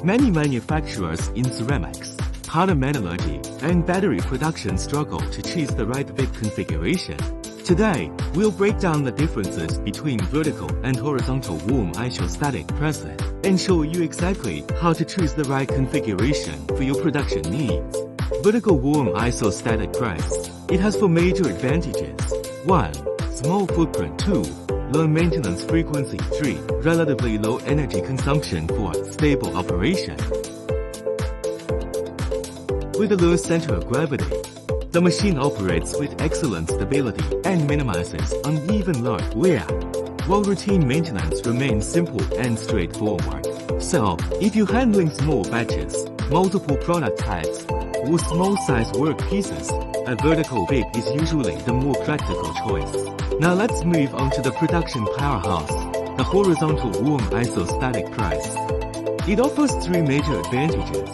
Many manufacturers in ceramics, powder metallurgy, and battery production struggle to choose the right bit configuration. Today, we'll break down the differences between vertical and horizontal warm isostatic presses and show you exactly how to choose the right configuration for your production needs. Vertical warm isostatic press. It has 4 major advantages. 1. Small footprint. 2. Low maintenance frequency. 3. Relatively low energy consumption for stable operation. With a low center of gravity, the machine operates with excellent stability and minimizes uneven load wear, while routine maintenance remains simple and straightforward. So, if you're handling small batches, multiple product types, or small-size work pieces, a vertical bit is usually the more practical choice. Now let's move on to the production powerhouse, the horizontal warm isostatic press. It offers 3 major advantages.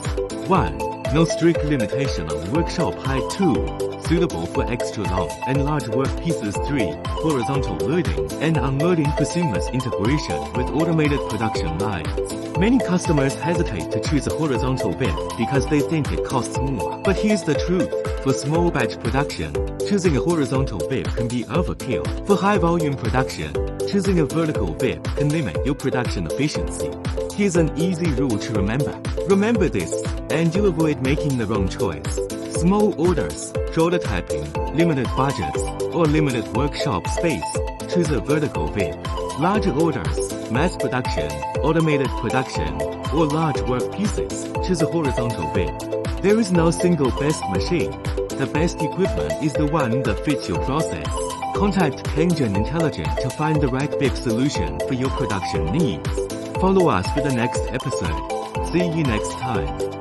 1. No strict limitation on workshop height. 2. Suitable for extra long and large work pieces. 3. Horizontal loading and unloading for seamless integration with automated production lines. Many customers hesitate to choose a horizontal bit because they think it costs more. But here's the truth. For small batch production, choosing a horizontal bit can be overkill. For high volume production, choosing a vertical bit can limit your production efficiency. Here's an easy rule to remember. Remember this, and you'll avoid making the wrong choice. Small orders, prototyping, limited budgets, or limited workshop space, choose a vertical bit. Larger orders, mass production, automated production, or large work pieces, choose a horizontal bit. There is no single best machine. The best equipment is the one that fits your process. Contact Kengen Intelligent to find the right bit solution for your production needs. Follow us for the next episode. See you next time.